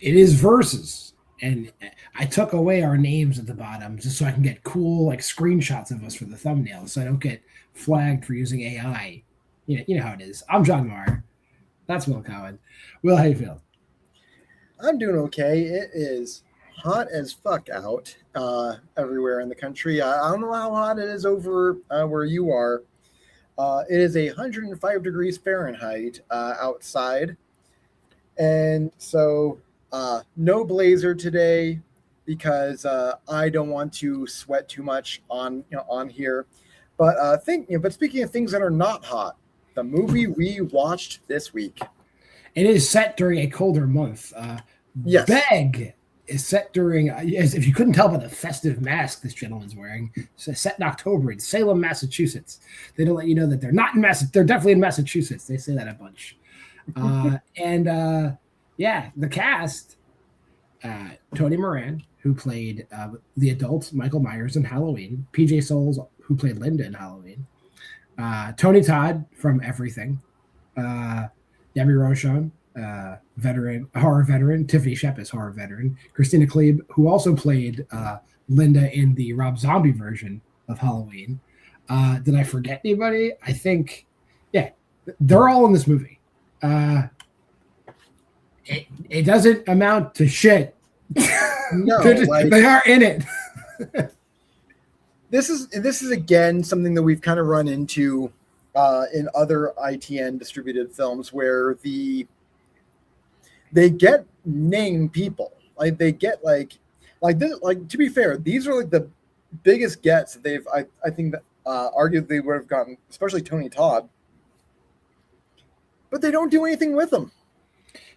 It is versus, and I took away our names at the bottom just so I can get cool like screenshots of us for the thumbnail, so I don't get flagged for using AI. You know how it is. I'm John Maher. That's Will Cohen. Will, how you feel? I'm doing okay. It is hot as fuck out everywhere in the country. I don't know how hot it is over where you are. It is 105 degrees Fahrenheit outside. And so no blazer today because I don't want to sweat too much on here. But but speaking of things that are not hot, the movie we watched this week. It is set during a colder month. Yes. Beg is set during, if you couldn't tell by the festive mask this gentleman's wearing, it's set in October in Salem, Massachusetts. They don't let you know that they're not in Massachusetts. They're definitely in Massachusetts. They say that a bunch. The cast, Tony Moran, who played the adult Michael Myers in Halloween, PJ Souls, who played Linda in Halloween, Tony Todd from Everything, Demi Rochon, horror veteran, Tiffany Shepis, horror veteran, Christina Klebe, who also played Linda in the Rob Zombie version of Halloween. Did I forget anybody? I think, they're all in this movie. It doesn't amount to shit. No, they are in it. This is again something that we've kind of run into in other ITN distributed films where they get named people. Like they get like this. Like, to be fair, these are like the biggest gets that they've I think that arguably would have gotten, especially Tony Todd. But they don't do anything with them.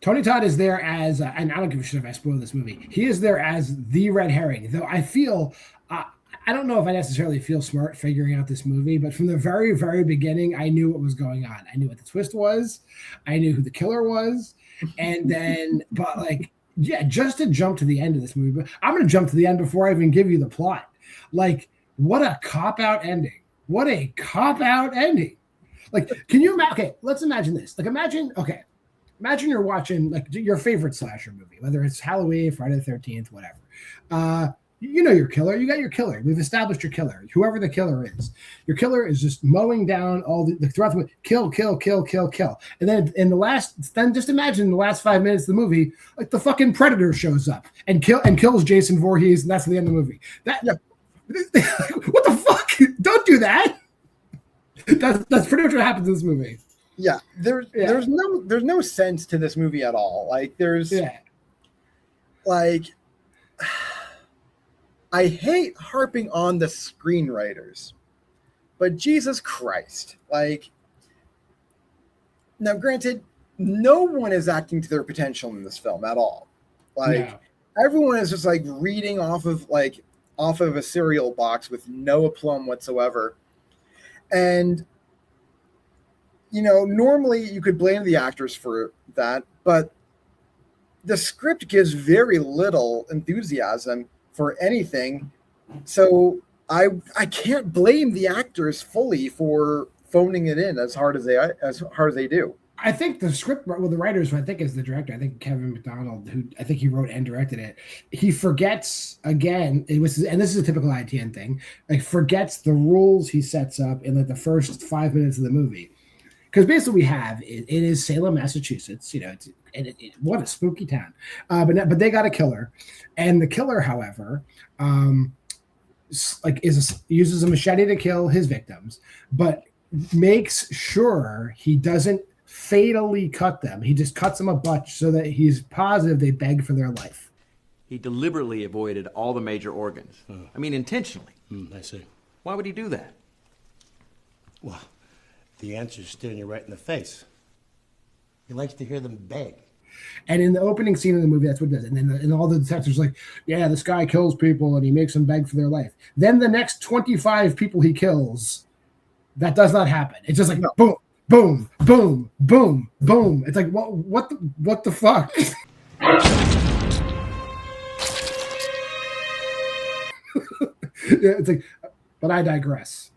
Tony Todd is there as, and I don't give a shit if I spoil this movie. He is there as the red herring. Though I feel, I don't know if I necessarily feel smart figuring out this movie, but from the very, very beginning, I knew what was going on. I knew what the twist was. I knew who the killer was. And then, just to jump to the end of this movie, but I'm going to jump to the end before I even give you the plot. Like, what a cop-out ending. What a cop-out ending. Like, can you imagine? Okay, let's imagine this. Like, imagine you're watching like your favorite slasher movie, whether it's Halloween, Friday the 13th, whatever. You know your killer. You got your killer. We've established your killer. Whoever the killer is, your killer is just mowing down all the throughout the movie. Kill, kill, kill, kill, kill. And then just imagine the last 5 minutes of the movie, like the fucking Predator shows up and kills Jason Voorhees, and that's the end of the movie. What the fuck? Don't do that. That's pretty much what happens in this movie. Yeah, there's no sense to this movie at all. I hate harping on the screenwriters, but Jesus Christ, now granted, no one is acting to their potential in this film at all. Everyone is just reading off of a cereal box with no aplomb whatsoever. And normally you could blame the actors for that, but the script gives very little enthusiasm for anything. So I can't blame the actors fully for phoning it in as hard as they do. I think the script, the writers, who I think is the director, I think Kevin McDonald, who I think he wrote and directed it, he forgets again, and this is a typical ITN thing, forgets the rules he sets up in the first 5 minutes of the movie. Because basically we have, it is Salem, Massachusetts, what a spooky town. But they got a killer. And the killer, however, uses a machete to kill his victims, but makes sure he doesn't fatally cut them. He just cuts them a bunch so that he's positive they beg for their life. He deliberately avoided all the major organs. I mean, intentionally. I see. Why would he do that? Well, the answer's staring you right in the face. He likes to hear them beg. And in the opening scene of the movie, that's what it does. And then and all the detectives are this guy kills people and he makes them beg for their life. Then the next 25 people he kills, that does not happen. It's just boom, boom, boom, boom, boom. It's what the fuck? It's but I digress.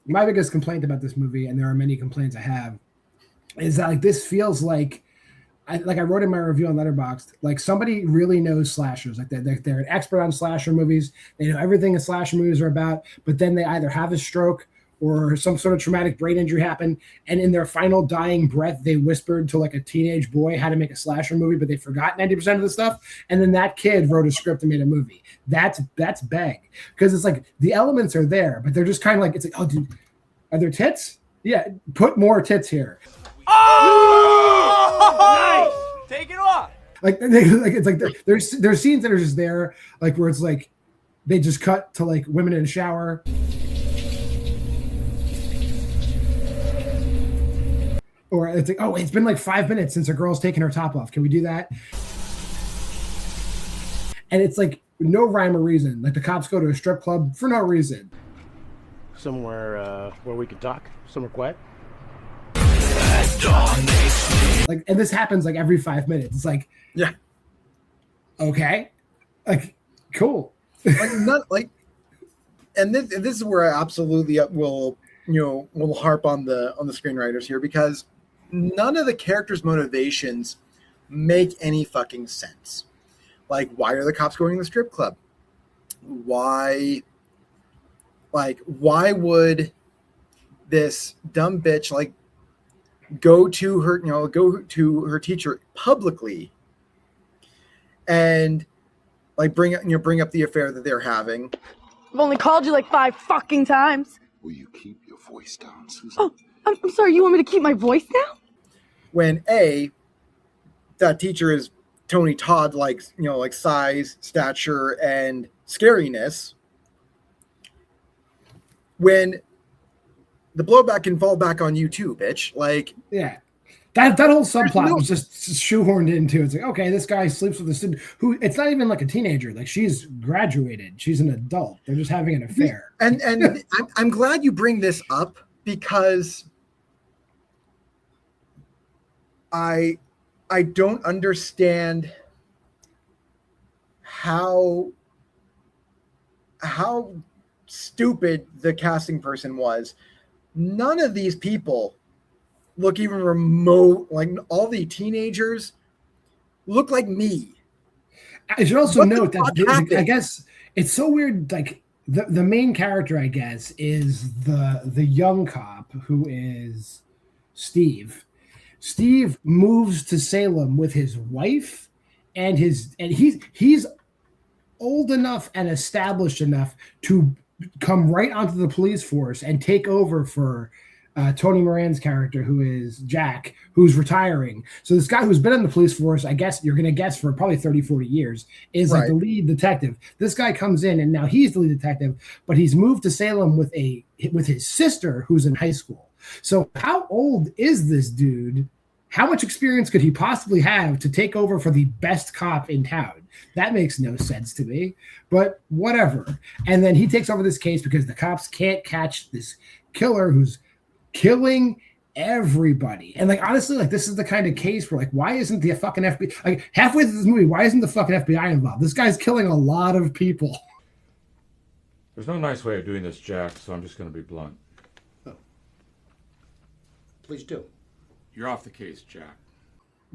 My biggest complaint about this movie, and there are many complaints I have, is that this feels like I wrote in my review on Letterboxd, like somebody really knows slashers. Like they're an expert on slasher movies. They know everything a slasher movies are about, but then they either have a stroke or some sort of traumatic brain injury happened, and in their final dying breath, they whispered to like a teenage boy how to make a slasher movie, but they forgot 90% of the stuff. And then that kid wrote a script and made a movie. That's beg, because it's like the elements are there, but they're just kind of like, it's like, oh, dude, are there tits? Yeah, put more tits here. Oh, nice. Take it off. It's like there's scenes that are just there, like where it's like they just cut to like women in a shower. Or it's like, oh, it's been like 5 minutes since a girl's taken her top off. Can we do that? And it's like no rhyme or reason. Like the cops go to a strip club for no reason. Somewhere where we could talk. Somewhere quiet. Like, and this happens like every 5 minutes. It's like, Yeah. Okay, like cool. Like not like, and this is where I absolutely will harp on the screenwriters here, because none of the characters' motivations make any fucking sense. Like, why are the cops going to the strip club? Why would this dumb bitch like go to her teacher publicly and like bring up the affair that they're having? I've only called you like 5 fucking times. Will you keep your voice down, Susan? Oh, I'm sorry. You want me to keep my voice down? When that teacher is Tony Todd, like size, stature, and scariness. When the blowback can fall back on you too, bitch. Like, yeah, that whole subplot was just shoehorned into. It's like, okay, this guy sleeps with a student who, it's not even like a teenager. Like, she's graduated. She's an adult. They're just having an affair. And I'm glad you bring this up, because I don't understand how stupid the casting person was. None of these people look even remote, like all the teenagers look like me. I should also note that I guess it's so weird. Like the main character, I guess, is the young cop who is Steve. Steve moves to Salem with his wife and he's old enough and established enough to come right onto the police force and take over for Tony Moran's character, who is Jack, who's retiring. So this guy who's been in the police force, I guess you're going to guess for probably 30, 40 years, is like the lead detective. This guy comes in and now he's the lead detective, but he's moved to Salem with his sister who's in high school. So how old is this dude? How much experience could he possibly have to take over for the best cop in town? That makes no sense to me, but whatever. And then he takes over this case because the cops can't catch this killer who's killing everybody. And like, honestly, like this is the kind of case where like, why isn't the fucking FBI, like halfway through this movie, why isn't the fucking FBI involved? This guy's killing a lot of people. There's no nice way of doing this, Jack, so I'm just going to be blunt. Oh. Please do. You're off the case, Jack.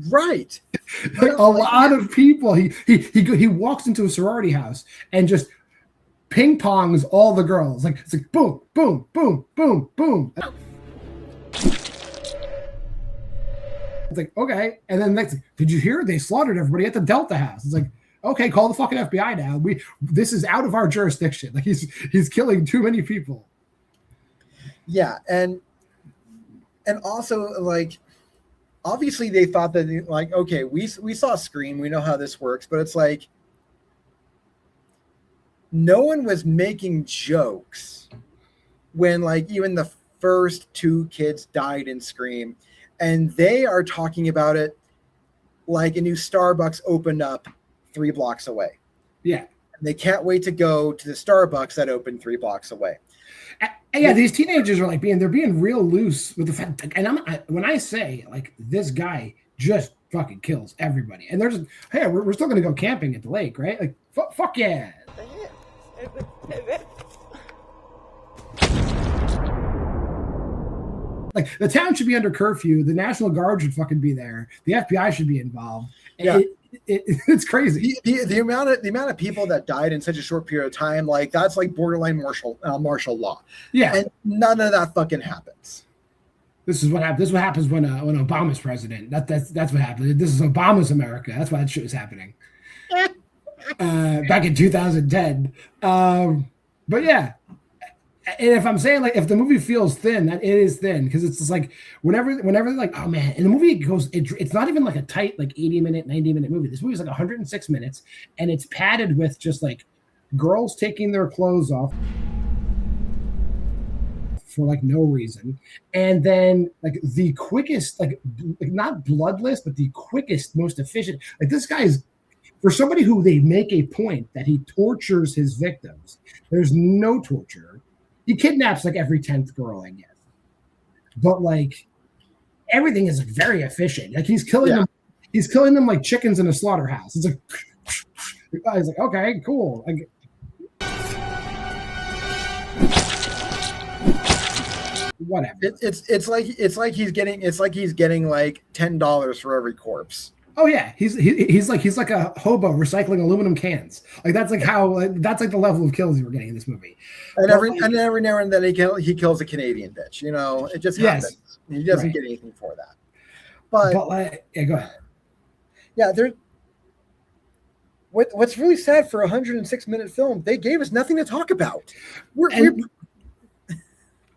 Right. Like a lot of people. He walks into a sorority house and just ping pongs all the girls. Like it's like boom, boom, boom, boom, boom. It's like, okay. And then next, did you hear they slaughtered everybody at the Delta house? It's like, okay, call the fucking FBI now. This is out of our jurisdiction. Like he's killing too many people. Yeah, and also like obviously they thought that like, okay, we saw Scream, we know how this works, but it's like no one was making jokes when like even the first 2 kids died in Scream, and they are talking about it like a new Starbucks opened up 3 blocks away. Yeah. And they can't wait to go to the Starbucks that opened 3 blocks away. And yeah, these teenagers are like they're being real loose with the fact. And when I say like this guy just fucking kills everybody, and there's hey, we're still gonna go camping at the lake, right? Like fuck yeah. Like the town should be under curfew. The National Guard should fucking be there. The FBI should be involved. Yeah. It's crazy. The amount of people that died in such a short period of time, like that's like borderline martial law. Yeah. And none of that fucking happens. This is what happens. This is what happens when Obama's president. That's what happened. This is Obama's America. That's why that shit was happening. Back in 2010. But yeah. And if I'm saying like if the movie feels thin, that it is thin because it's just like whenever like oh man, and the movie goes it's not even like a tight like 80-minute, 90-minute movie. This movie is like 106 minutes and it's padded with just like girls taking their clothes off for like no reason, and then like the quickest like not bloodless but the quickest, most efficient. Like this guy's for somebody who they make a point that he tortures his victims. There's no torture. He kidnaps like every 10th girl, I guess. But like everything is very efficient. Like he's killing them like chickens in a slaughterhouse. It's like he's like, okay, cool. Like, whatever. It's like he's getting like $10 for every corpse. Oh yeah, he's like a hobo recycling aluminum cans. Like that's like the level of kills you were getting in this movie. And every now and then he kills a Canadian bitch. You know, it just happens. He doesn't get anything for that. But like, yeah, go ahead. Yeah, what's really sad for a 106-minute film, they gave us nothing to talk about.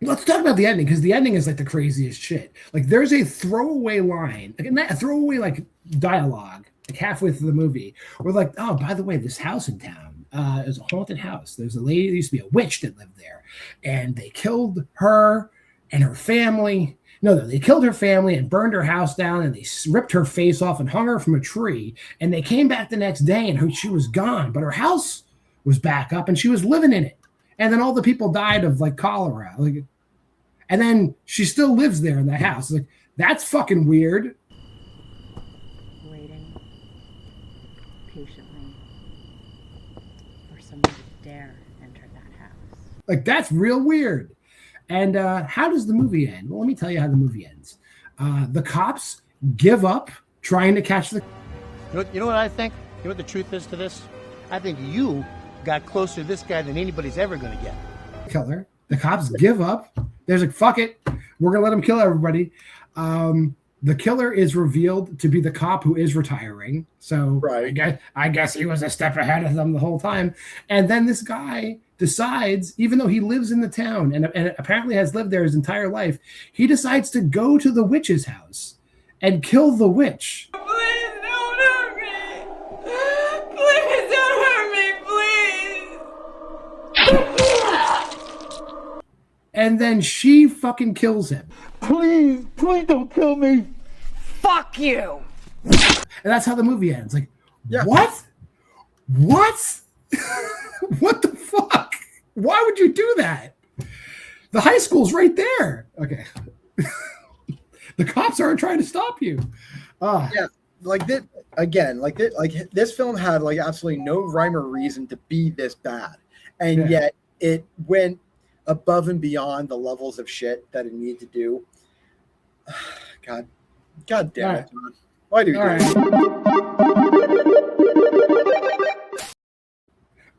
Let's talk about the ending because the ending is like the craziest shit. Like there's a throwaway line, like a throwaway like dialogue, like halfway through the movie, where like, oh, by the way, this house in town is a haunted house. There's a lady that used to be a witch that lived there, and they killed her and her family. No, they killed her family and burned her house down, and they ripped her face off and hung her from a tree. And they came back the next day, and she was gone, but her house was back up, and she was living in it. And then all the people died of like cholera. Like, and then she still lives there in the house. Like, that's fucking weird. Waiting patiently for someone to dare enter that house. Like, that's real weird. And how does the movie end? Well, let me tell you how the movie ends. The cops give up trying to catch the... You know what I think? You know what the truth is to this? I think you got closer to this guy than anybody's ever going to get. Killer. The cops give up. There's like, fuck it. We're going to let him kill everybody. The killer is revealed to be the cop who is retiring. So right. I guess he was a step ahead of them the whole time. And then this guy decides, even though he lives in the town and apparently has lived there his entire life, he decides to go to the witch's house and kill the witch. Please don't hurt me. Please don't hurt me, please. And then she fucking kills him. Please don't kill me. Fuck you. And that's how the movie ends. Like, what? What? What the fuck? Why would you do that? The high school's right there. Okay. The cops aren't trying to stop you. Yeah, like that again. Like this film had like absolutely no rhyme or reason to be this bad, and yet it went above and beyond the levels of shit that it needed to do. God damn it, John. Why do you do that?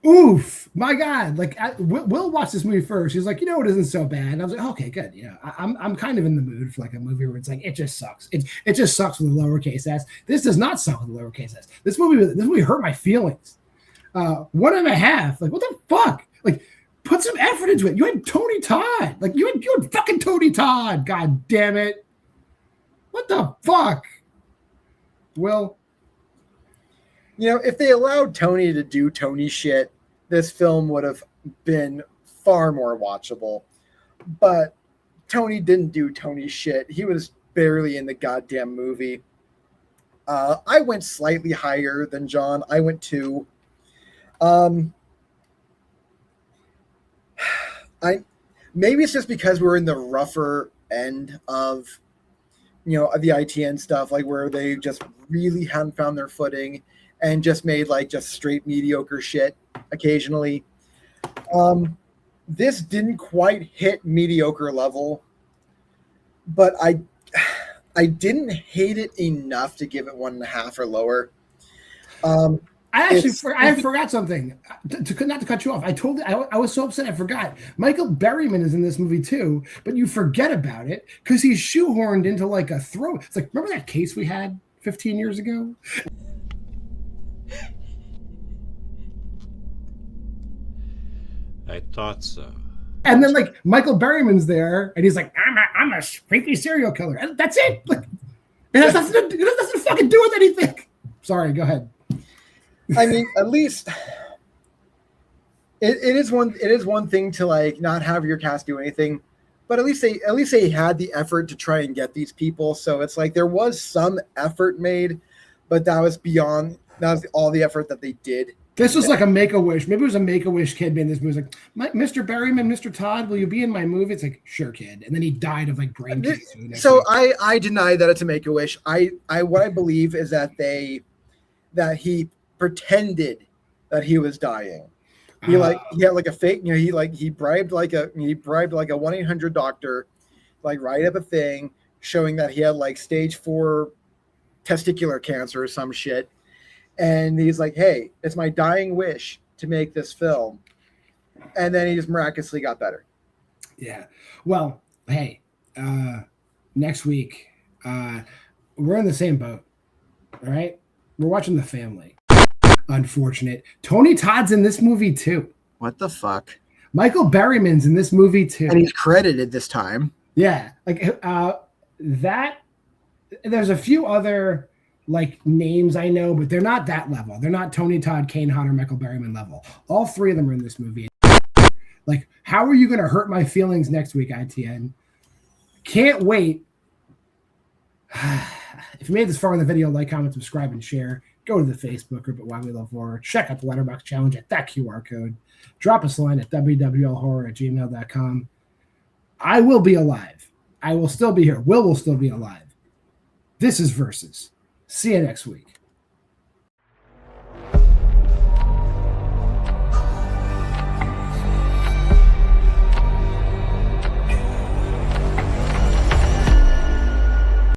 Oof, my God. Like, Will watched this movie first. He's like, you know, it isn't so bad. And I was like, okay, good. You know, I'm kind of in the mood for like a movie where it's like, it just sucks. It just sucks with a lowercase s. This does not suck with a lowercase s. This movie hurt my feelings. 1.5. Like, what the fuck? Like, put some effort into it. You had Tony Todd. Like, you had fucking Tony Todd. God damn it. What the fuck? Will? You know, if they allowed Tony to do Tony shit, this film would have been far more watchable. But Tony didn't do Tony shit. He was barely in the goddamn movie. I went slightly higher than John. I went 2. Maybe it's just because we're in the rougher end of, you know, the ITN stuff, like where they just really hadn't found their footing and just made like just straight mediocre shit occasionally. This didn't quite hit mediocre level, but I didn't hate it enough to give it 1.5 or lower. I forgot something. Not to cut you off. I was so upset I forgot. Michael Berryman is in this movie too, but you forget about it because he's shoehorned into like a throw. It's like, remember that case we had 15 years ago? I thought so. And then like Michael Berryman's there, and he's like, I'm a creepy serial killer. And that's it. Like, it has nothing to fucking do with anything. Sorry, go ahead. I mean, at least it is one thing to like not have your cast do anything, but at least they had the effort to try and get these people. So it's like there was some effort made, but that was all the effort that they did. This was like a Make-A-Wish. Maybe it was a Make-A-Wish kid made this movie. It was like, Mr. Berryman, Mr. Todd, will you be in my movie? It's like, sure, kid. And then he died of like brain cancer. So I deny that it's a Make-A-Wish. What I believe is that he pretended that he was dying. He had like a fake, he bribed like a 1-800 doctor, like write up a thing showing that he had like stage 4 testicular cancer or some shit. And he's like, hey, it's my dying wish to make this film. And then he just miraculously got better. Yeah. Well, hey, next week, we're in the same boat. All right. We're watching The Family. Unfortunate. Tony Todd's in this movie too. What the fuck? Michael Berryman's in this movie too. And he's credited this time. Yeah. Like that. There's a few other like names I know, but they're not that level. They're not Tony Todd, Kane Hodder, Michael Berryman level. All three of them are in this movie. Like, how are you going to hurt my feelings next week, ITN? Can't wait. If you made this far in the video, like, comment, subscribe, and share. Go to the Facebook group at Why We Love Horror. Check out the Letterboxd challenge at that QR code. Drop us a line at wwlhorror@gmail.com. I will be alive. I will still be here. Will still be alive. This is Versus. See you next week.